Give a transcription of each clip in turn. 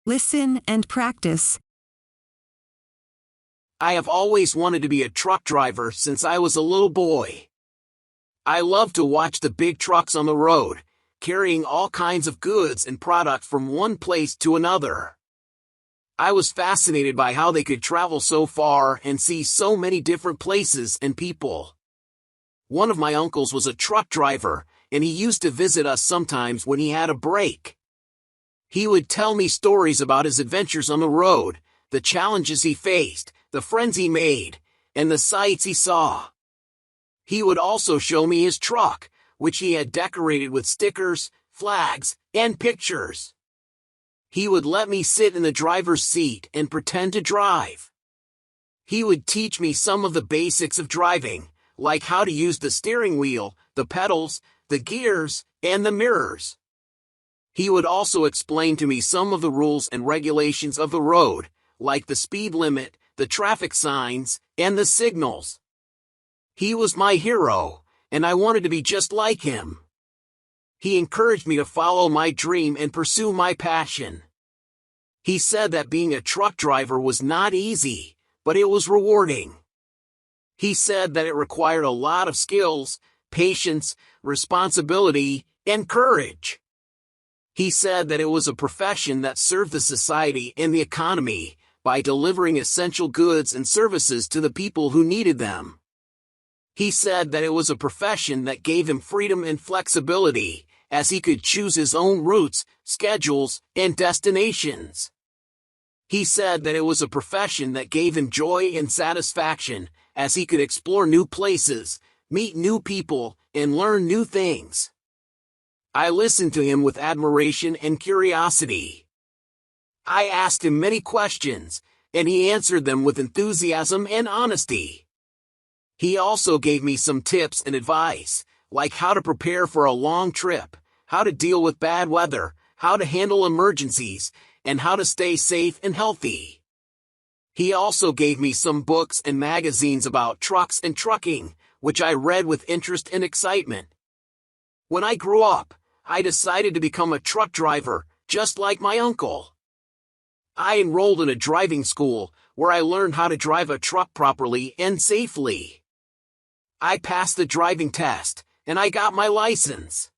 Listen and practice. I have always wanted to be a truck driver since I was a little boy. I love to watch the big trucks on the road, carrying all kinds of goods and products from one place to another. I was fascinated by how they could travel so far and see so many different places and people. One of my uncles was a truck driver, and he used to visit us sometimes when he had a break. He would tell me stories about his adventures on the road, the challenges he faced, the friends he made, and the sights he saw. He would also show me his truck, which he had decorated with stickers, flags, and pictures. He would let me sit in the driver's seat and pretend to drive. He would teach me some of the basics of driving, like how to use the steering wheel, the pedals, the gears, and the mirrors. He would also explain to me some of the rules and regulations of the road, like the speed limit, the traffic signs, and the signals. He was my hero, and I wanted to be just like him. He encouraged me to follow my dream and pursue my passion. He said that being a truck driver was not easy, but it was rewarding. He said that it required a lot of skills, patience, responsibility, and courage. He said that it was a profession that served the society and the economy by delivering essential goods and services to the people who needed them. He said that it was a profession that gave him freedom and flexibility, as he could choose his own routes, schedules, and destinations. He said that it was a profession that gave him joy and satisfaction, as he could explore new places, meet new people, and learn new things. I listened to him with admiration and curiosity. I asked him many questions, and he answered them with enthusiasm and honesty. He also gave me some tips and advice, like how to prepare for a long trip, how to deal with bad weather, how to handle emergencies, and how to stay safe and healthy. He also gave me some books and magazines about trucks and trucking, which I read with interest and excitement. When I grew up, I decided to become a truck driver, just like my uncle. I enrolled in a driving school, where I learned how to drive a truck properly and safely. I passed the driving test, and I got my license.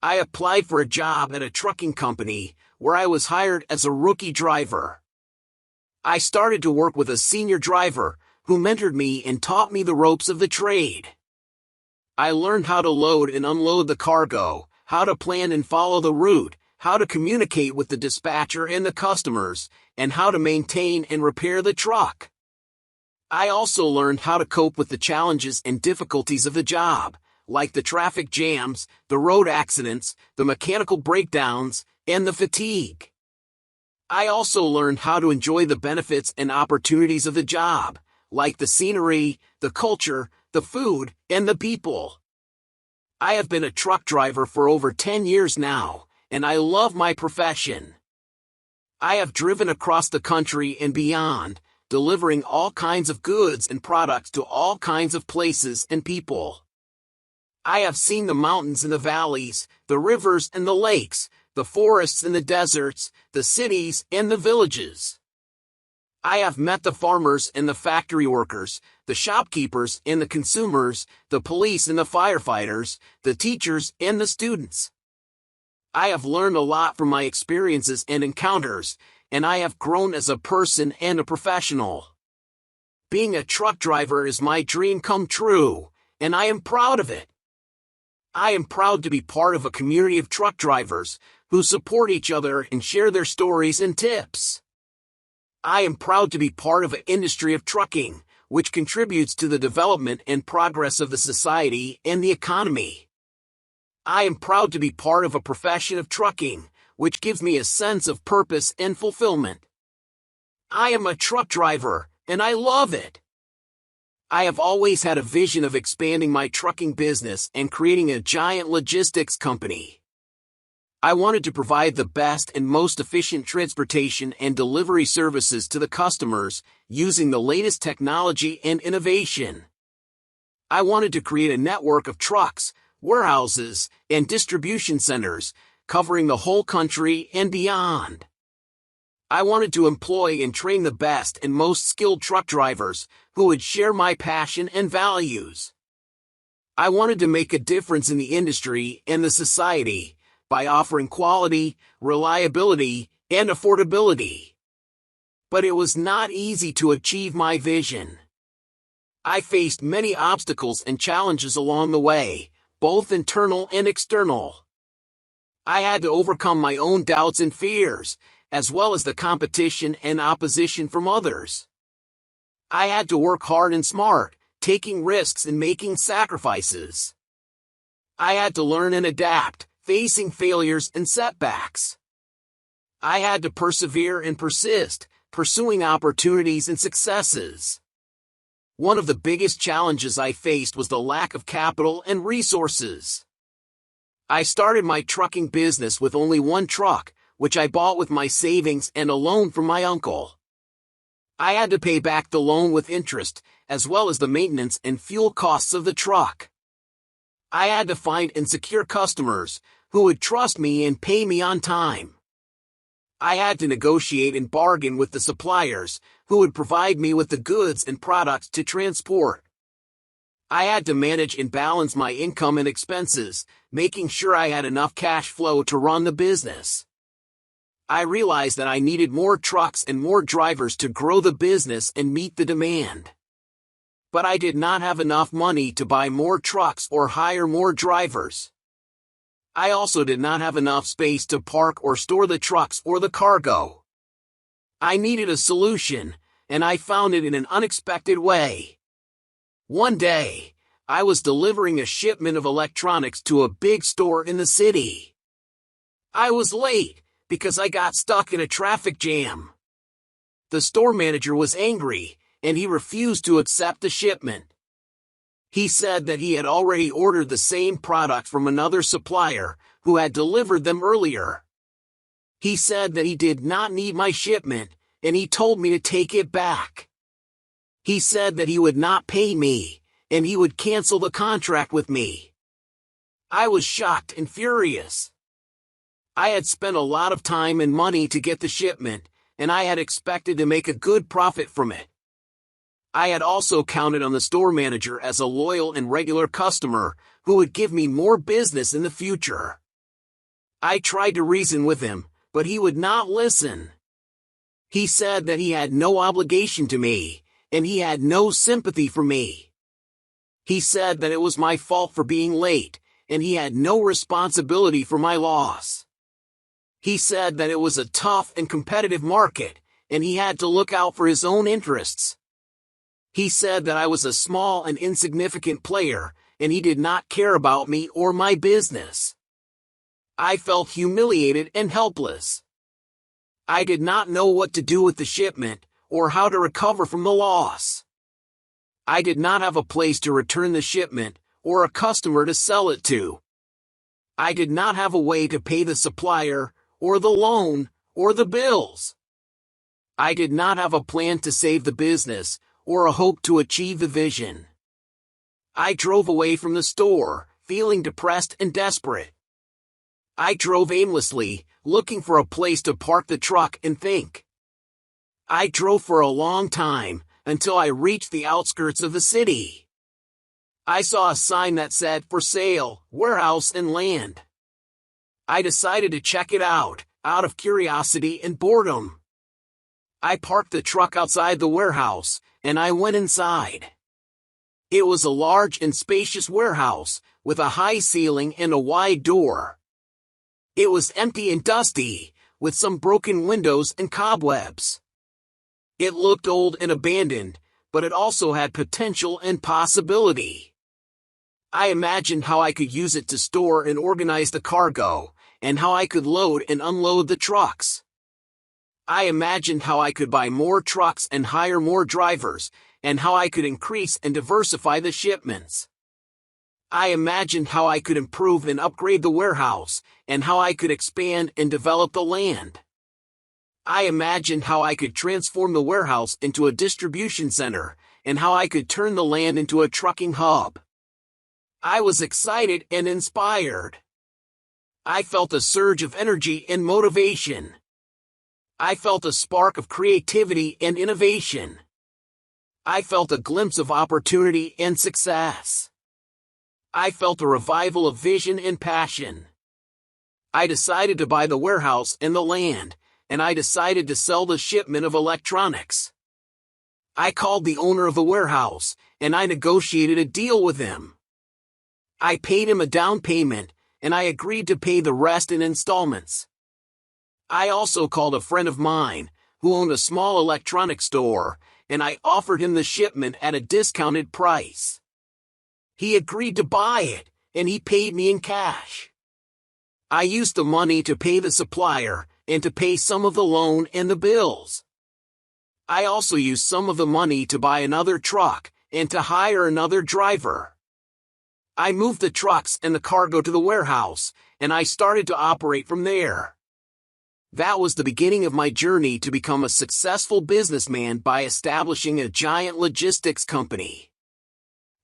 I applied for a job at a trucking company, where I was hired as a rookie driver. I started to work with a senior driver, who mentored me and taught me the ropes of the trade. I learned how to load and unload the cargo, how to plan and follow the route, how to communicate with the dispatcher and the customers, and how to maintain and repair the truck. I also learned how to cope with the challenges and difficulties of the job, like the traffic jams, the road accidents, the mechanical breakdowns, and the fatigue. I also learned how to enjoy the benefits and opportunities of the job, like the scenery, the culture, the food, and the people. I have been a truck driver for over 10 years now, and I love my profession. I have driven across the country and beyond, delivering all kinds of goods and products to all kinds of places and people. I have seen the mountains and the valleys, the rivers and the lakes, the forests and the deserts, the cities and the villages. I have met the farmers and the factory workers, the shopkeepers and the consumers, the police and the firefighters, the teachers and the students. I have learned a lot from my experiences and encounters, and I have grown as a person and a professional. Being a truck driver is my dream come true, and I am proud of it. I am proud to be part of a community of truck drivers who support each other and share their stories and tips. I am proud to be part of an industry of trucking, which contributes to the development and progress of the society and the economy. I am proud to be part of a profession of trucking, which gives me a sense of purpose and fulfillment. I am a truck driver, and I love it. I have always had a vision of expanding my trucking business and creating a giant logistics company. I wanted to provide the best and most efficient transportation and delivery services to the customers using the latest technology and innovation. I wanted to create a network of trucks, warehouses, and distribution centers covering the whole country and beyond. I wanted to employ and train the best and most skilled truck drivers who would share my passion and values. I wanted to make a difference in the industry and the society by offering quality, reliability, and affordability. But it was not easy to achieve my vision. I faced many obstacles and challenges along the way, both internal and external. I had to overcome my own doubts and fears, as well as the competition and opposition from others. I had to work hard and smart, taking risks and making sacrifices. I had to learn and adapt, facing failures and setbacks. I had to persevere and persist, pursuing opportunities and successes. One of the biggest challenges I faced was the lack of capital and resources. I started my trucking business with only one truck, which I bought with my savings and a loan from my uncle. I had to pay back the loan with interest, as well as the maintenance and fuel costs of the truck. I had to find and secure customers who would trust me and pay me on time. I had to negotiate and bargain with the suppliers who would provide me with the goods and products to transport. I had to manage and balance my income and expenses, making sure I had enough cash flow to run the business. I realized that I needed more trucks and more drivers to grow the business and meet the demand. But I did not have enough money to buy more trucks or hire more drivers. I also did not have enough space to park or store the trucks or the cargo. I needed a solution, and I found it in an unexpected way. One day, I was delivering a shipment of electronics to a big store in the city. I was late because I got stuck in a traffic jam. The store manager was angry, and he refused to accept the shipment. He said that he had already ordered the same product from another supplier who had delivered them earlier. He said that he did not need my shipment, and he told me to take it back. He said that he would not pay me, and he would cancel the contract with me. I was shocked and furious. I had spent a lot of time and money to get the shipment, and I had expected to make a good profit from it. I had also counted on the store manager as a loyal and regular customer who would give me more business in the future. I tried to reason with him, but he would not listen. He said that he had no obligation to me, and he had no sympathy for me. He said that it was my fault for being late, and he had no responsibility for my loss. He said that it was a tough and competitive market, and he had to look out for his own interests. He said that I was a small and insignificant player, and he did not care about me or my business. I felt humiliated and helpless. I did not know what to do with the shipment, or how to recover from the loss. I did not have a place to return the shipment, or a customer to sell it to. I did not have a way to pay the supplier, or the loan, or the bills. I did not have a plan to save the business, or a hope to achieve the vision. I drove away from the store, feeling depressed and desperate. I drove aimlessly, looking for a place to park the truck and think. I drove for a long time, until I reached the outskirts of the city. I saw a sign that said, "For sale, warehouse and land." I decided to check it out of curiosity and boredom. I parked the truck outside the warehouse, and I went inside. It was a large and spacious warehouse, with a high ceiling and a wide door. It was empty and dusty, with some broken windows and cobwebs. It looked old and abandoned, but it also had potential and possibility. I imagined how I could use it to store and organize the cargo, and how I could load and unload the trucks. I imagined how I could buy more trucks and hire more drivers, and how I could increase and diversify the shipments. I imagined how I could improve and upgrade the warehouse, and how I could expand and develop the land. I imagined how I could transform the warehouse into a distribution center, and how I could turn the land into a trucking hub. I was excited and inspired. I felt a surge of energy and motivation. I felt a spark of creativity and innovation. I felt a glimpse of opportunity and success. I felt a revival of vision and passion. I decided to buy the warehouse and the land, and I decided to sell the shipment of electronics. I called the owner of the warehouse, and I negotiated a deal with him. I paid him a down payment, and I agreed to pay the rest in installments. I also called a friend of mine, who owned a small electronics store, and I offered him the shipment at a discounted price. He agreed to buy it, and he paid me in cash. I used the money to pay the supplier, and to pay some of the loan and the bills. I also used some of the money to buy another truck, and to hire another driver. I moved the trucks and the cargo to the warehouse, and I started to operate from there. That was the beginning of my journey to become a successful businessman by establishing a giant logistics company.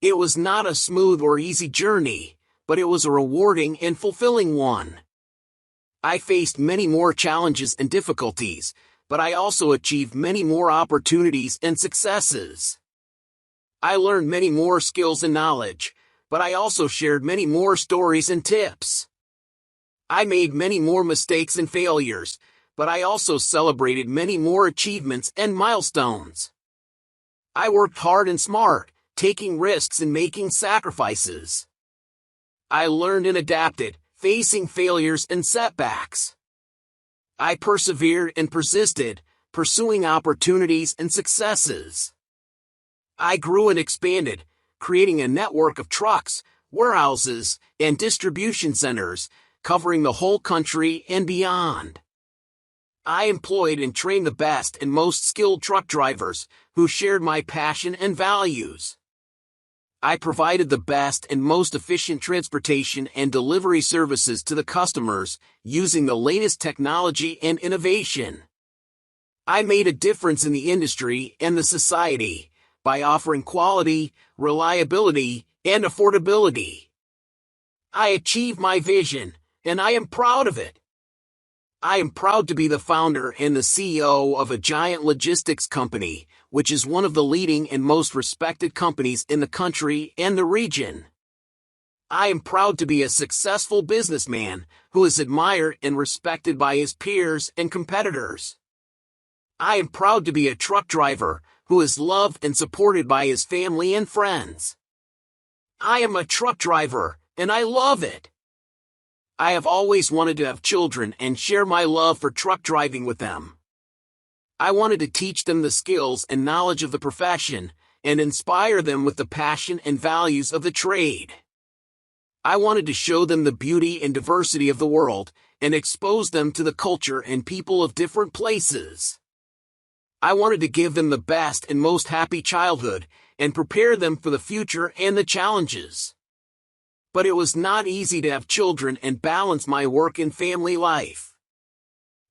It was not a smooth or easy journey, but it was a rewarding and fulfilling one. I faced many more challenges and difficulties, but I also achieved many more opportunities and successes. I learned many more skills and knowledge, but I also shared many more stories and tips. I made many more mistakes and failures, but I also celebrated many more achievements and milestones. I worked hard and smart, taking risks and making sacrifices. I learned and adapted, facing failures and setbacks. I persevered and persisted, pursuing opportunities and successes. I grew and expanded, creating a network of trucks, warehouses, and distribution centers, covering the whole country and beyond. I employed and trained the best and most skilled truck drivers, who shared my passion and values. I provided the best and most efficient transportation and delivery services to the customers, using the latest technology and innovation. I made a difference in the industry and the society, by offering quality, reliability, and affordability. I achieved my vision, and I am proud of it. I am proud to be the founder and the CEO of a giant logistics company, which is one of the leading and most respected companies in the country and the region. I am proud to be a successful businessman, who is admired and respected by his peers and competitors. I am proud to be a truck driver, who is loved and supported by his family and friends. I am a truck driver, and I love it. I have always wanted to have children and share my love for truck driving with them. I wanted to teach them the skills and knowledge of the profession, and inspire them with the passion and values of the trade. I wanted to show them the beauty and diversity of the world, and expose them to the culture and people of different places. I wanted to give them the best and most happy childhood, and prepare them for the future and the challenges. But it was not easy to have children and balance my work and family life.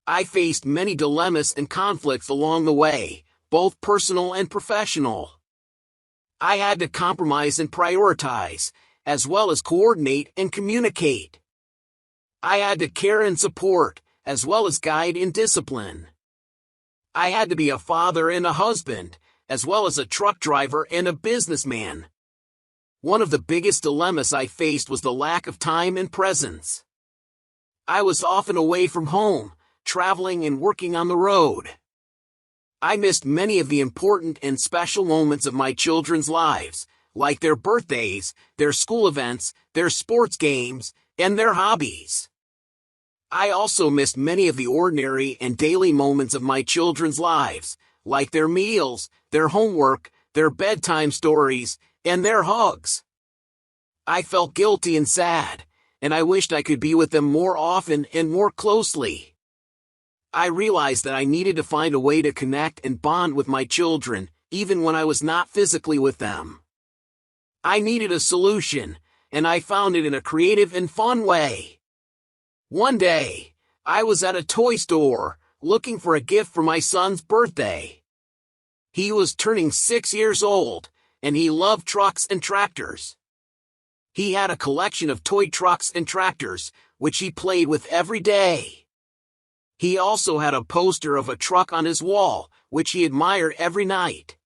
I faced many dilemmas and conflicts along the way, both personal and professional. I had to compromise and prioritize, as well as coordinate and communicate. I had to care and support, as well as guide and discipline. I had to be a father and a husband, as well as a truck driver and a businessman. One of the biggest dilemmas I faced was the lack of time and presence. I was often away from home, traveling and working on the road. I missed many of the important and special moments of my children's lives, like their birthdays, their school events, their sports games, and their hobbies. I also missed many of the ordinary and daily moments of my children's lives, like their meals, their homework, their bedtime stories, and their hugs. I felt guilty and sad, and I wished I could be with them more often and more closely. I realized that I needed to find a way to connect and bond with my children, even when I was not physically with them. I needed a solution, and I found it in a creative and fun way. One day, I was at a toy store, looking for a gift for my son's birthday. He was turning 6 years old, and he loved trucks and tractors. He had a collection of toy trucks and tractors, which he played with every day. He also had a poster of a truck on his wall, which he admired every night.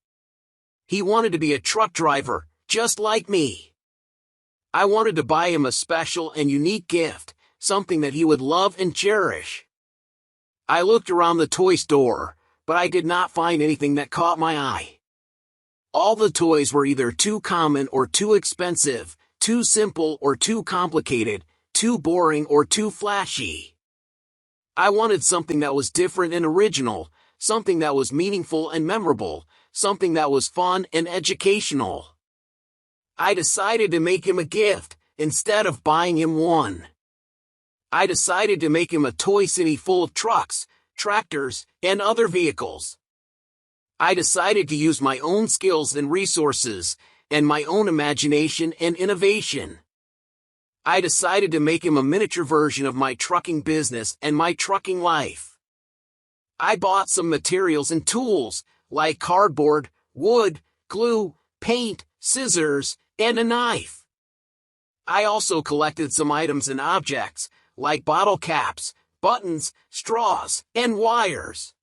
He wanted to be a truck driver, just like me. I wanted to buy him a special and unique gift, something that he would love and cherish. I looked around the toy store, but I did not find anything that caught my eye. All the toys were either too common or too expensive, too simple or too complicated, too boring or too flashy. I wanted something that was different and original, something that was meaningful and memorable, something that was fun and educational. I decided to make him a gift, instead of buying him one. I decided to make him a toy city full of trucks, tractors, and other vehicles. I decided to use my own skills and resources, and my own imagination and innovation. I decided to make him a miniature version of my trucking business and my trucking life. I bought some materials and tools, like cardboard, wood, glue, paint, scissors, and a knife. I also collected some items and objects, like bottle caps, buttons, straws, and wires.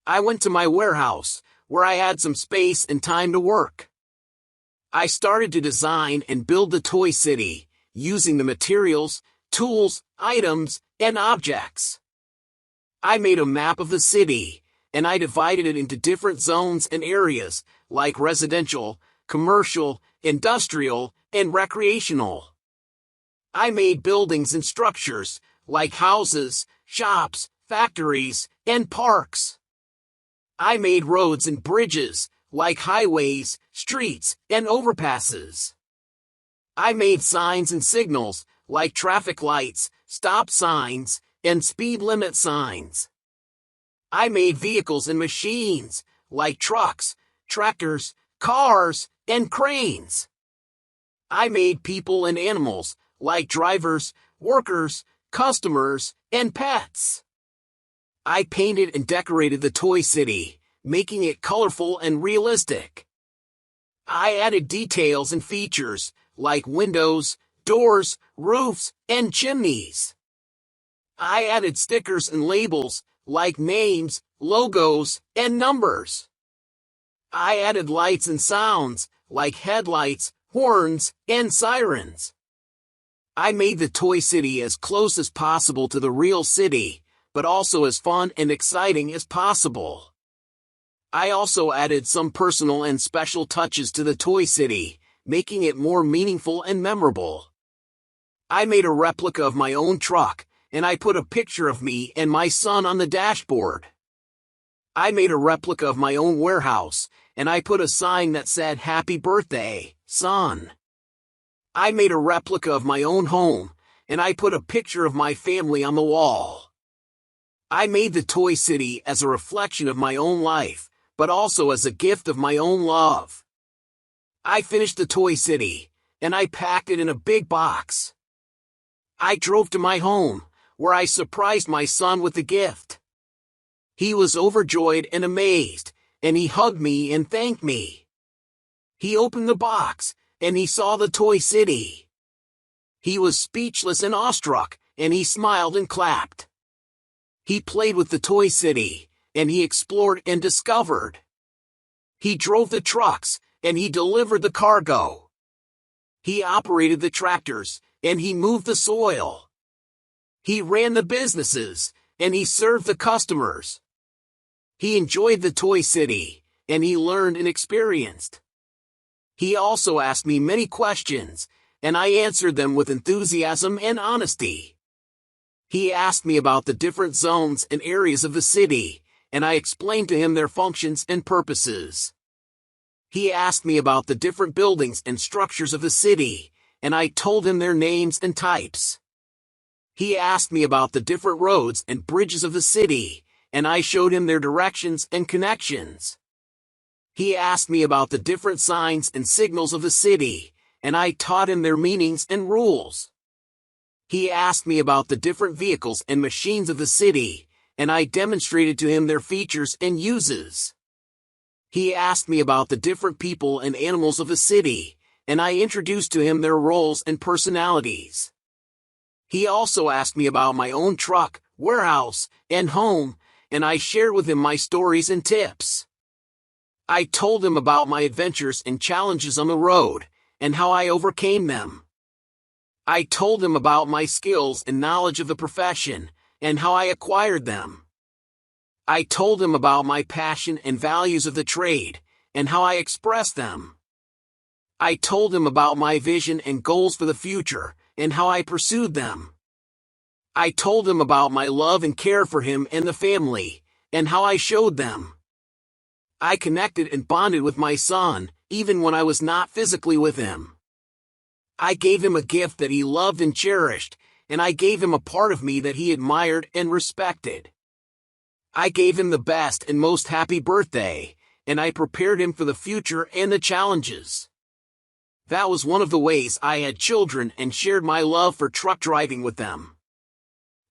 I went to my warehouse, where I had some space and time to work. I started to design and build the toy city, using the materials, tools, items, and objects. I made a map of the city, and I divided it into different zones and areas, like residential, commercial, industrial, and recreational. I made buildings and structures, like houses, shops, factories, and parks. I made roads and bridges, like highways, streets, and overpasses. I made signs and signals, like traffic lights, stop signs, and speed limit signs. I made vehicles and machines, like trucks, tractors, cars, and cranes. I made people and animals, like drivers, workers, customers, and pets. I painted and decorated the toy city, making it colorful and realistic. I added details and features, like windows, doors, roofs, and chimneys. I added stickers and labels, like names, logos, and numbers. I added lights and sounds, like headlights, horns, and sirens. I made the toy city as close as possible to the real city, but also as fun and exciting as possible. I also added some personal and special touches to the toy city, making it more meaningful and memorable. I made a replica of my own truck, and I put a picture of me and my son on the dashboard. I made a replica of my own warehouse, and I put a sign that said "Happy Birthday, Son." I made a replica of my own home, and I put a picture of my family on the wall. I made the toy city as a reflection of my own life, but also as a gift of my own love. I finished the toy city, and I packed it in a big box. I drove to my home, where I surprised my son with the gift. He was overjoyed and amazed, and he hugged me and thanked me. He opened the box, and he saw the toy city. He was speechless and awestruck, and he smiled and clapped. He played with the toy city, and he explored and discovered. He drove the trucks, and he delivered the cargo. He operated the tractors, and he moved the soil. He ran the businesses, and he served the customers. He enjoyed the toy city, and he learned and experienced. He also asked me many questions, and I answered them with enthusiasm and honesty. He asked me about the different zones and areas of the city, and I explained to him their functions and purposes. He asked me about the different buildings and structures of the city, and I told him their names and types. He asked me about the different roads and bridges of the city, and I showed him their directions and connections. He asked me about the different signs and signals of the city, and I taught him their meanings and rules. He asked me about the different vehicles and machines of the city, and I demonstrated to him their features and uses. He asked me about the different people and animals of the city, and I introduced to him their roles and personalities. He also asked me about my own truck, warehouse, and home, and I shared with him my stories and tips. I told him about my adventures and challenges on the road, and how I overcame them. I told him about my skills and knowledge of the profession, and how I acquired them. I told him about my passion and values of the trade, and how I expressed them. I told him about my vision and goals for the future, and how I pursued them. I told him about my love and care for him and the family, and how I showed them. I connected and bonded with my son, even when I was not physically with him. I gave him a gift that he loved and cherished, and I gave him a part of me that he admired and respected. I gave him the best and most happy birthday, and I prepared him for the future and the challenges. That was one of the ways I had children and shared my love for truck driving with them.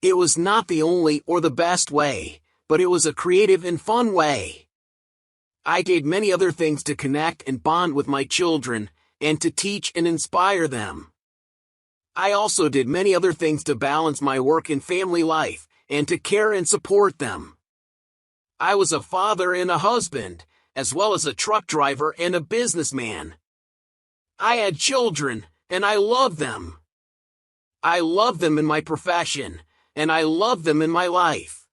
It was not the only or the best way, but it was a creative and fun way. I did many other things to connect and bond with my children, and to teach and inspire them. I also did many other things to balance my work and family life, and to care and support them. I was a father and a husband, as well as a truck driver and a businessman. I had children, and I loved them. I loved them in my profession, and I loved them in my life.